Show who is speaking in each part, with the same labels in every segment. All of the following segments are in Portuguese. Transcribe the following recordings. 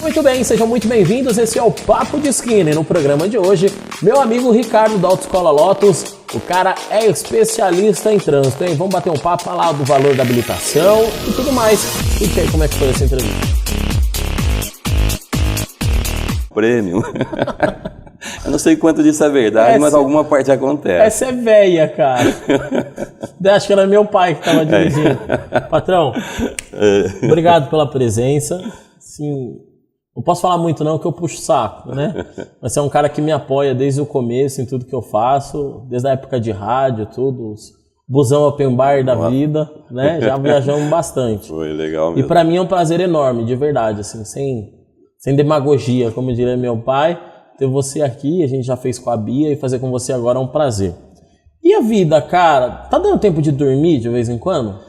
Speaker 1: Muito bem, sejam muito bem-vindos. Esse é o Papo de Skinner. No programa de hoje, meu amigo Ricardo da Autoescola Lotus. O cara é especialista em trânsito, hein? Vamos bater um papo, falar do valor da habilitação e tudo mais. E aí, como é que foi essa entrevista?
Speaker 2: Prêmio. Eu não sei quanto disso é verdade, mas alguma parte acontece.
Speaker 1: Essa é véia, cara. Acho que era meu pai que estava dirigindo. Patrão, obrigado pela presença. Sim, não posso falar muito não, que eu puxo o saco, né? Mas você é um cara que me apoia desde o começo em tudo que eu faço, desde a época de rádio, tudo, busão open bar da vida, né? Já viajamos bastante.
Speaker 2: Foi legal mesmo.
Speaker 1: E para mim é um prazer enorme, de verdade, assim, sem demagogia, como diria meu pai, ter você aqui, a gente já fez com a Bia, e fazer com você agora é um prazer. E a vida, cara, tá dando tempo de dormir de vez em quando?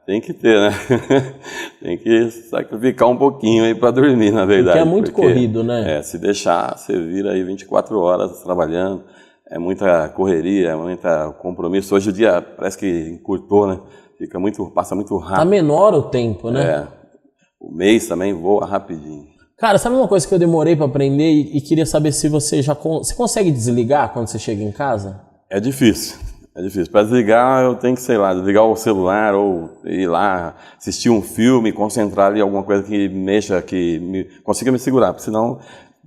Speaker 2: Tem que ter, né? Tem que sacrificar um pouquinho aí para dormir, na verdade.
Speaker 1: Porque é muito corrido, né?
Speaker 2: Se deixar, você vira aí 24 horas trabalhando, é muita correria, é muita compromisso. Hoje o dia parece que encurtou, né? Passa muito rápido.
Speaker 1: Tá menor o tempo, né?
Speaker 2: O mês também voa rapidinho.
Speaker 1: Cara, sabe uma coisa que eu demorei para aprender e queria saber se você você consegue desligar quando você chega em casa?
Speaker 2: É difícil. Para desligar, eu tenho que, desligar o celular ou ir lá assistir um filme, concentrar ali em alguma coisa que mexa, consiga me segurar, porque senão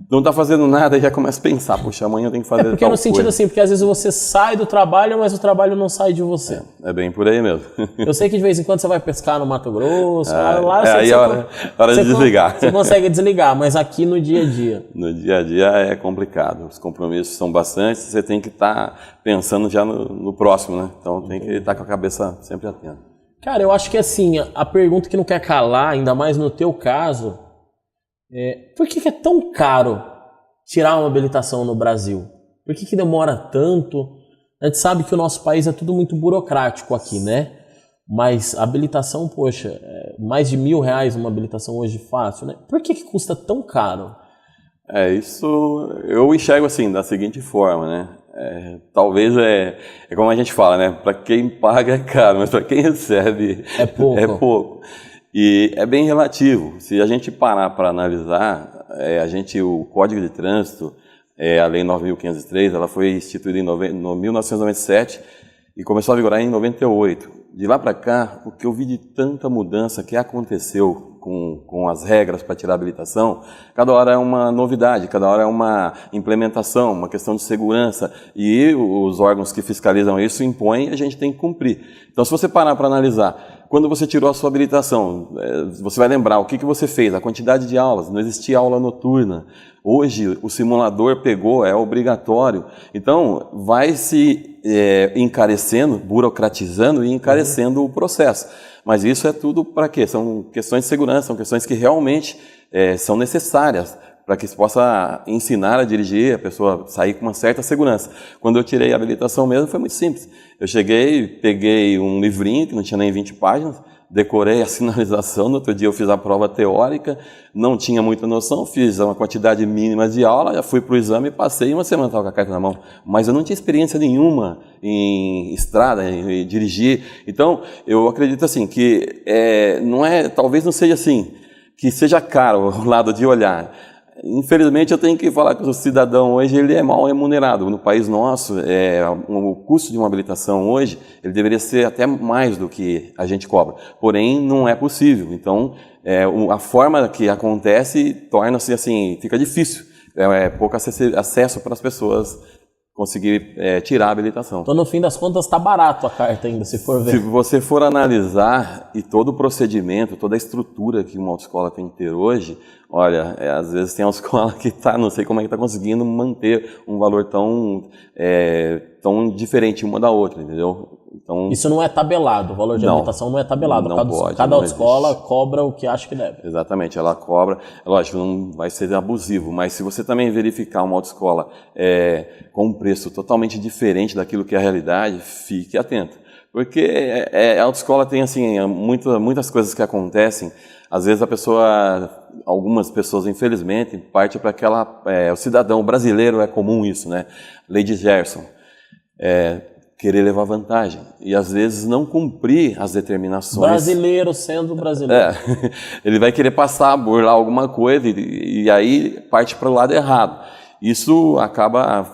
Speaker 2: não tá fazendo nada e já começa a pensar, puxa, amanhã eu tenho que fazer tal coisa.
Speaker 1: Porque no sentido assim, porque às vezes você sai do trabalho, mas o trabalho não sai de você.
Speaker 2: É bem por aí mesmo.
Speaker 1: Eu sei que de vez em quando você vai pescar no Mato Grosso,
Speaker 2: aí é hora de desligar.
Speaker 1: Você consegue desligar, mas aqui no dia a dia.
Speaker 2: No dia a dia é complicado, os compromissos são bastantes, você tem que estar pensando já no próximo, né? Então tem que estar com a cabeça sempre atenta.
Speaker 1: Cara, eu acho que assim, a pergunta que não quer calar, ainda mais no teu caso, por que é tão caro tirar uma habilitação no Brasil? Por que demora tanto? A gente sabe que o nosso país é tudo muito burocrático aqui, né? Mas a habilitação, poxa, mais de R$1.000 uma habilitação hoje fácil, né? Por que custa tão caro?
Speaker 2: Isso eu enxergo assim, da seguinte forma, né? Talvez é como a gente fala, né? Para quem paga é caro, mas para quem recebe
Speaker 1: é pouco.
Speaker 2: E é bem relativo. Se a gente parar para analisar, o Código de Trânsito, a Lei 9.503, ela foi instituída em 1997 e começou a vigorar em 98. De lá para cá, o que eu vi de tanta mudança que aconteceu com as regras para tirar a habilitação, cada hora é uma novidade, cada hora é uma implementação, uma questão de segurança, e os órgãos que fiscalizam isso impõem e a gente tem que cumprir. Então, se você parar para analisar, quando você tirou a sua habilitação, você vai lembrar o que você fez, a quantidade de aulas, não existia aula noturna. Hoje, o simulador é obrigatório. Então, vai se encarecendo, burocratizando e encarecendo o processo. Mas isso é tudo para quê? São questões de segurança, são questões que realmente são necessárias para que se possa ensinar a dirigir, a pessoa sair com uma certa segurança. Quando eu tirei a habilitação mesmo, foi muito simples. Eu cheguei, peguei um livrinho, que não tinha nem 20 páginas, decorei a sinalização, no outro dia eu fiz a prova teórica, não tinha muita noção, fiz uma quantidade mínima de aula, já fui para o exame e passei, uma semana estava com a carta na mão. Mas eu não tinha experiência nenhuma em estrada, em dirigir. Então, eu acredito assim, que talvez não seja assim, que seja caro o lado de olhar. Infelizmente, eu tenho que falar que o cidadão hoje ele é mal remunerado. No país nosso, o custo de uma habilitação hoje, ele deveria ser até mais do que a gente cobra. Porém, não é possível. Então, a forma que acontece torna-se assim, fica difícil. Pouco acesso para as pessoas conseguir tirar a habilitação.
Speaker 1: Então, no fim das contas, está barato a carta ainda, se for ver.
Speaker 2: Se você for analisar e todo o procedimento, toda a estrutura que uma autoescola tem que ter hoje, olha, às vezes tem uma escola que não sei como é que está conseguindo manter um valor tão diferente uma da outra, entendeu? Então,
Speaker 1: isso não é tabelado, o valor de habilitação não é tabelado. Cada autoescola cobra o que acha que deve.
Speaker 2: Exatamente, ela cobra, lógico, não vai ser abusivo, mas se você também verificar uma autoescola com um preço totalmente diferente daquilo que é a realidade, fique atento. Porque a autoescola tem assim, muitas coisas que acontecem, às vezes algumas pessoas infelizmente, partem para o cidadão brasileiro, é comum isso, né? Lei de Gerson. querer levar vantagem e às vezes não cumprir as determinações.
Speaker 1: Brasileiro sendo brasileiro.
Speaker 2: Ele vai querer passar, burlar alguma coisa e aí parte para o lado errado. Isso acaba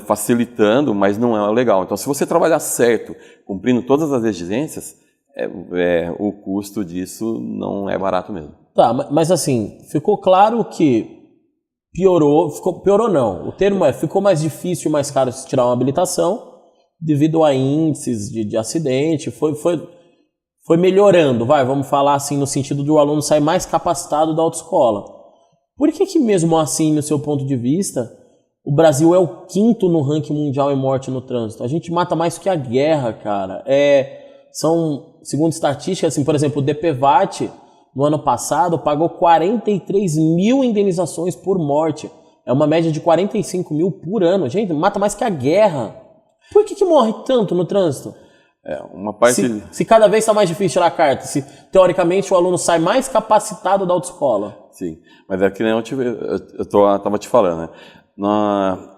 Speaker 2: facilitando, mas não é legal. Então, se você trabalhar certo, cumprindo todas as exigências, o custo disso não é barato mesmo.
Speaker 1: Tá, mas assim, ficou claro que piorou não. O termo ficou mais difícil, mais caro se tirar uma habilitação, devido a índices de acidente, foi melhorando, vamos falar assim, no sentido de o aluno sair mais capacitado da autoescola. Por que mesmo assim, no seu ponto de vista, o Brasil é o 5º no ranking mundial em morte no trânsito? A gente mata mais que a guerra, cara. Segundo estatísticas, assim, por exemplo, o DPVAT, no ano passado, pagou 43 mil indenizações por morte. É uma média de 45 mil por ano. Gente, mata mais que a guerra. Por que morre tanto no trânsito?
Speaker 2: Uma parte...
Speaker 1: Se cada vez está mais difícil tirar a carta, se teoricamente o aluno sai mais capacitado da autoescola.
Speaker 2: Sim, mas é que nem eu estava te falando, né?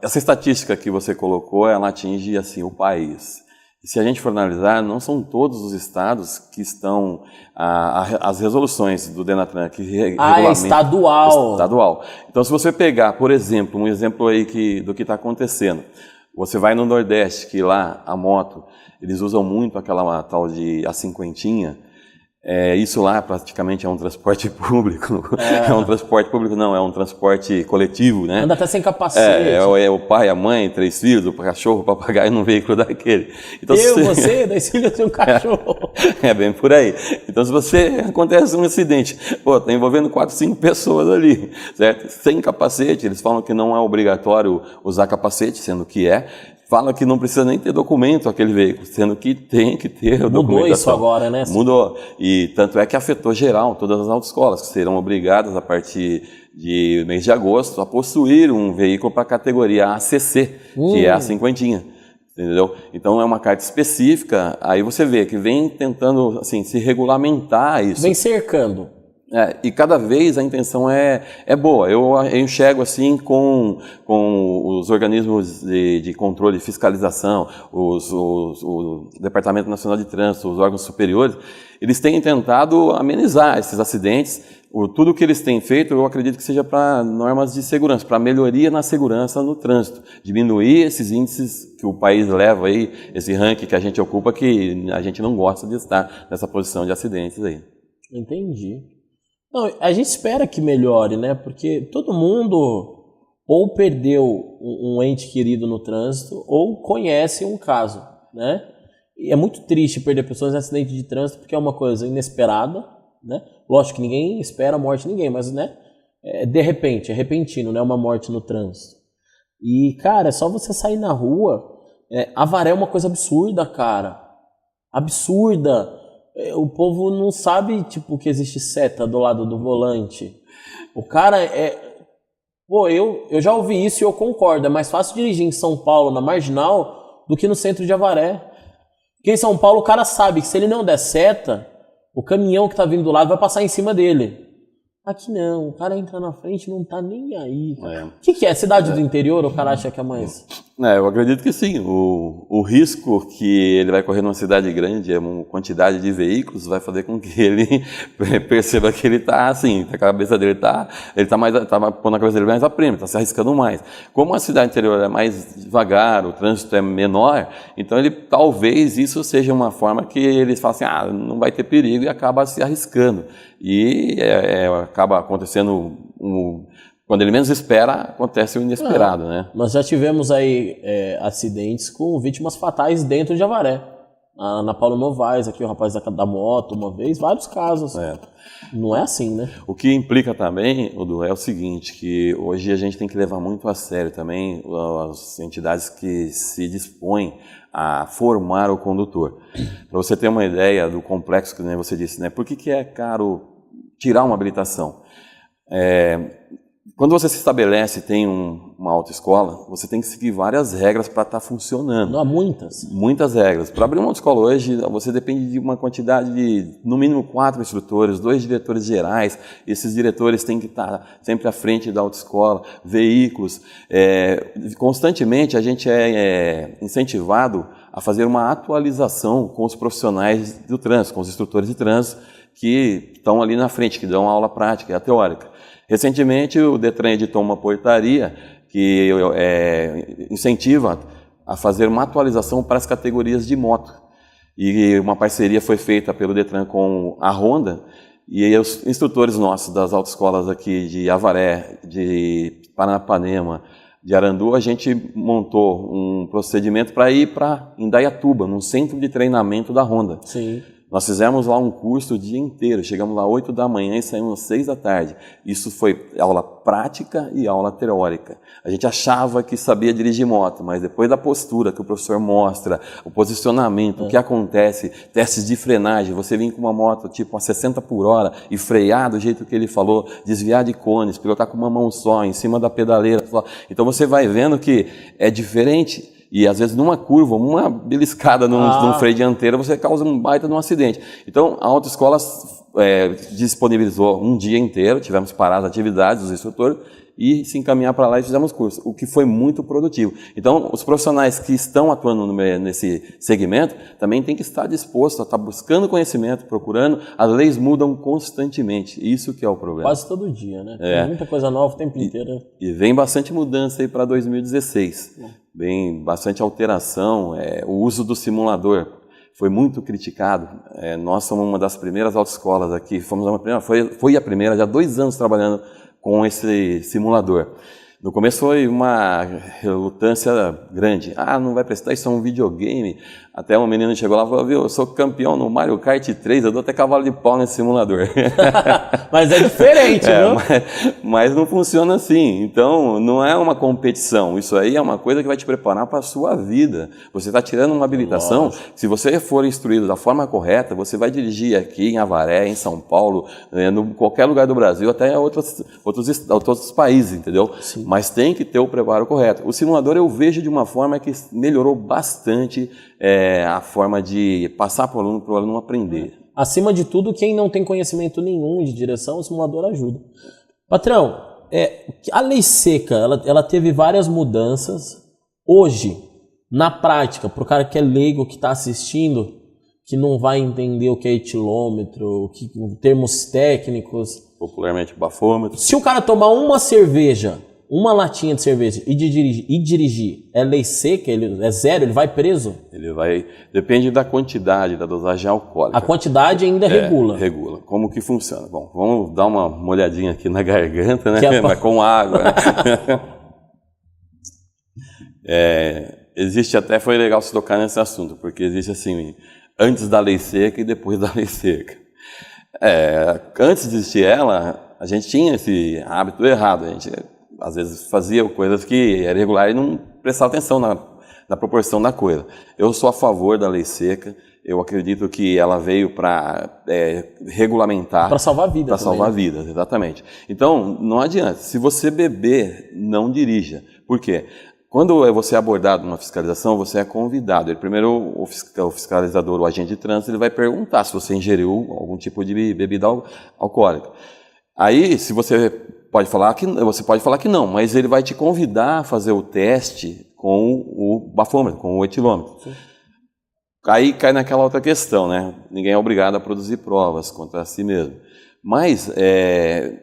Speaker 2: Essa estatística que você colocou, ela atinge assim, o país. E se a gente for analisar, não são todos os estados que estão... as resoluções do Denatran que regulamentam...
Speaker 1: É estadual.
Speaker 2: Estadual. Então, se você pegar, por exemplo, um exemplo aí do que está acontecendo... Você vai no Nordeste, que lá a moto, eles usam muito aquela tal de a cinquentinha. Isso lá praticamente é um transporte público. É um transporte público, não, é um transporte coletivo, né?
Speaker 1: Anda até sem capacete.
Speaker 2: É o pai, a mãe, 3 filhos, o cachorro, o papagaio num veículo daquele. Então,
Speaker 1: você, 2 filhos e um cachorro.
Speaker 2: É bem por aí. Então, se acontece um acidente, está envolvendo 4, 5 pessoas ali, certo? Sem capacete, eles falam que não é obrigatório usar capacete, sendo que fala que não precisa nem ter documento aquele veículo, sendo que tem que ter o documento.
Speaker 1: Mudou isso agora, né?
Speaker 2: Mudou. E tanto é que afetou geral todas as autoescolas, que serão obrigadas, a partir de mês de agosto, a possuir um veículo para a categoria ACC, que é a cinquentinha. Entendeu? Então é uma carta específica, aí você vê que vem tentando assim, se regulamentar isso.
Speaker 1: Vem cercando.
Speaker 2: E cada vez a intenção é boa. Eu enxergo assim com os organismos de controle e fiscalização, o Departamento Nacional de Trânsito, os órgãos superiores, eles têm tentado amenizar esses acidentes. Tudo que eles têm feito, eu acredito que seja para normas de segurança, para melhoria na segurança no trânsito, diminuir esses índices que o país leva aí, esse ranking que a gente ocupa, que a gente não gosta de estar nessa posição de acidentes aí.
Speaker 1: Entendi. Não, a gente espera que melhore, né? Porque todo mundo ou perdeu um ente querido no trânsito ou conhece um caso, né? E é muito triste perder pessoas em acidente de trânsito porque é uma coisa inesperada, né? Lógico que ninguém espera a morte de ninguém, mas, né? De repente, é repentino, né? Uma morte no trânsito. E, cara, é só você sair na rua. Avaré é uma coisa absurda, cara. Absurda. O povo não sabe, tipo, que existe seta do lado do volante. O cara eu já ouvi isso e eu concordo. É mais fácil dirigir em São Paulo, na Marginal, do que no centro de Avaré. Porque em São Paulo o cara sabe que se ele não der seta, o caminhão que tá vindo do lado vai passar em cima dele. Aqui não, o cara entra na frente e não tá nem aí. O que é? Cidade do interior, o cara acha que é mais...
Speaker 2: Eu acredito que sim. O risco que ele vai correr numa cidade grande, uma quantidade de veículos, vai fazer com que ele perceba que ele está assim, a cabeça dele está pondo a cabeça dele mais a prêmio, está se arriscando mais. Como a cidade interior é mais devagar, o trânsito é menor, então talvez isso seja uma forma que eles falam assim, não vai ter perigo e acaba se arriscando. E acaba acontecendo quando ele menos espera, acontece o inesperado, né?
Speaker 1: Nós já tivemos aí acidentes com vítimas fatais dentro de Avaré. Na Paulo Novaes, aqui o rapaz da moto, uma vez, vários casos. Não é assim, né?
Speaker 2: O que implica também, Odu, é o seguinte, que hoje a gente tem que levar muito a sério também as entidades que se dispõem a formar o condutor. Para você ter uma ideia do complexo que você disse, né? Por que é caro tirar uma habilitação? quando você se estabelece e tem uma autoescola, você tem que seguir várias regras para estar funcionando.
Speaker 1: Não há muitas?
Speaker 2: Muitas regras. Para abrir uma autoescola hoje, você depende de uma quantidade de, no mínimo, 4 instrutores, 2 diretores gerais. Esses diretores têm que estar sempre à frente da autoescola, veículos. Constantemente a gente é incentivado a fazer uma atualização com os profissionais do trânsito, com os instrutores de trânsito que estão ali na frente, que dão aula prática e a teórica. Recentemente, o Detran editou uma portaria que incentiva a fazer uma atualização para as categorias de moto. E uma parceria foi feita pelo Detran com a Honda, e os instrutores nossos das autoescolas aqui de Avaré, de Paranapanema, de Arandu, a gente montou um procedimento para ir para Indaiatuba, num centro de treinamento da Honda.
Speaker 1: Sim.
Speaker 2: Nós fizemos lá um curso o dia inteiro, chegamos lá 8 da manhã e saímos às 6 da tarde. Isso foi aula prática e aula teórica. A gente achava que sabia dirigir moto, mas depois da postura que o professor mostra, o posicionamento, o que acontece, testes de frenagem, você vir com uma moto tipo a 60 por hora e frear do jeito que ele falou, desviar de cones, pilotar com uma mão só, em cima da pedaleira só. Então você vai vendo que é diferente. E às vezes numa curva, uma beliscada num freio dianteiro, você causa um baita de um acidente. Então a autoescola disponibilizou um dia inteiro, tivemos paradas as atividades dos instrutores e se encaminhar para lá e fizemos curso, o que foi muito produtivo. Então os profissionais que estão atuando nesse segmento também têm que estar dispostos a estar buscando conhecimento, procurando. As leis mudam constantemente, isso que é o problema.
Speaker 1: Quase todo dia, né? Tem muita coisa nova o tempo inteiro.
Speaker 2: E vem bastante mudança aí para 2016. Vem bastante alteração, o uso do simulador foi muito criticado. Nós somos uma das primeiras autoescolas aqui, foi a primeira, já há 2 anos trabalhando com esse simulador. No começo foi uma relutância grande. Não vai prestar, isso é um videogame. Até um menino chegou lá e falou, viu, eu sou campeão no Mario Kart 3, eu dou até cavalo de pau nesse simulador.
Speaker 1: Mas é diferente, viu?
Speaker 2: Mas não funciona assim. Então, não é uma competição. Isso aí é uma coisa que vai te preparar para a sua vida. Você está tirando uma habilitação. Nossa. Se você for instruído da forma correta, você vai dirigir aqui em Avaré, em São Paulo, em qualquer lugar do Brasil, até outros países, entendeu?
Speaker 1: Sim.
Speaker 2: Mas tem que ter o preparo correto. O simulador eu vejo de uma forma que melhorou bastante a forma de passar para o aluno aprender.
Speaker 1: Acima de tudo, quem não tem conhecimento nenhum de direção, o simulador ajuda. Patrão, a lei seca, ela teve várias mudanças. Hoje, na prática, para o cara que é leigo, que está assistindo, que não vai entender o que é etilômetro, termos técnicos...
Speaker 2: Popularmente, bafômetro.
Speaker 1: Se o cara tomar uma cerveja, uma latinha de cerveja e dirigir, é lei seca, é zero, ele vai preso?
Speaker 2: Ele vai, depende da quantidade, da dosagem alcoólica.
Speaker 1: A quantidade ainda regula?
Speaker 2: Regula. Como que funciona? Bom, vamos dar uma molhadinha aqui na garganta, né? Mas com água. Existe até, foi legal se tocar nesse assunto, porque existe assim, antes da lei seca e depois da lei seca. Antes de existir ela, a gente tinha esse hábito errado, a gente às vezes fazia coisas que era irregular e não prestava atenção na proporção da coisa. Eu sou a favor da lei seca, eu acredito que ela veio para regulamentar...
Speaker 1: Para salvar vidas.
Speaker 2: Para salvar vidas, exatamente. Então, não adianta, se você beber, não dirija. Por quê? Quando você é abordado numa fiscalização, você é convidado. Primeiro, o fiscalizador, o agente de trânsito, ele vai perguntar se você ingeriu algum tipo de bebida alcoólica. Aí, se você pode falar que não, mas ele vai te convidar a fazer o teste com o bafômetro, com o etilômetro. Sim. Aí cai naquela outra questão, né? Ninguém é obrigado a produzir provas contra si mesmo. Mas,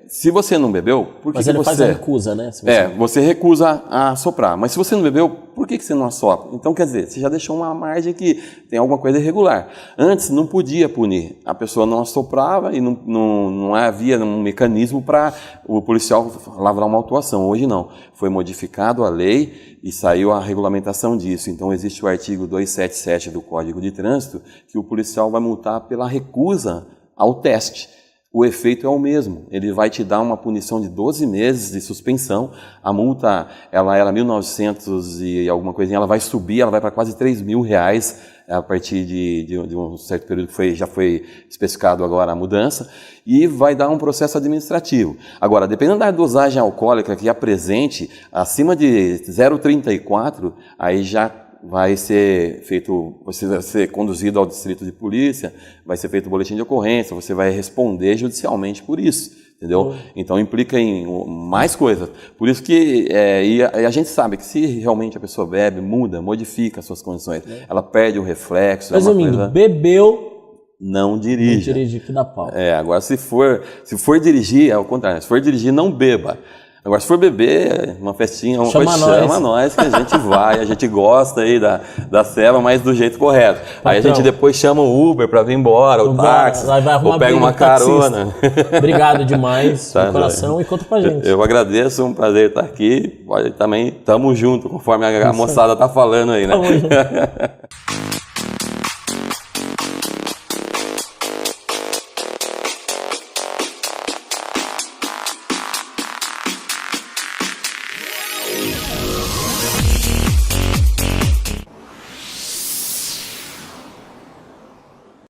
Speaker 2: se você não bebeu, por que
Speaker 1: você... Mas ele faz a recusa, né?
Speaker 2: Você recusa a assoprar. Mas se você não bebeu, por que você não assopra? Então, quer dizer, você já deixou uma margem que tem alguma coisa irregular. Antes, não podia punir. A pessoa não assoprava e não havia um mecanismo para o policial lavrar uma autuação. Hoje não. Foi modificado a lei e saiu a regulamentação disso. Então, existe o artigo 277 do Código de Trânsito que o policial vai multar pela recusa ao teste. o efeito é o mesmo. Ele vai te dar uma punição de 12 meses de suspensão. A multa, ela era 1.900 e alguma coisinha, ela vai subir, ela vai para quase R$3.000 a partir de um certo período que já foi especificado agora a mudança, e vai dar um processo administrativo. Agora, dependendo da dosagem alcoólica que apresente, acima de 0,34, aí já vai ser feito, você vai ser conduzido ao distrito de polícia, vai ser feito o boletim de ocorrência, você vai responder judicialmente por isso, entendeu? Então implica em mais coisas. Por isso que e a gente sabe que se realmente a pessoa bebe, muda, modifica as suas condições, ela perde o reflexo.
Speaker 1: Resumindo, bebeu,
Speaker 2: não dirija.
Speaker 1: Não dirige que dá pau.
Speaker 2: Agora se for dirigir, é o contrário, se for dirigir, não beba. Agora, se for beber, uma festinha, chama nós que a gente vai, a gente gosta aí da ceva, mas do jeito correto. Aí a gente depois chama o Uber para vir embora, o táxi, ou pega uma carona.
Speaker 1: Obrigado demais, de coração, e conta pra gente.
Speaker 2: Eu agradeço, um prazer estar aqui. Também tamo junto, conforme a moçada tá falando aí, né?
Speaker 1: Tamo junto.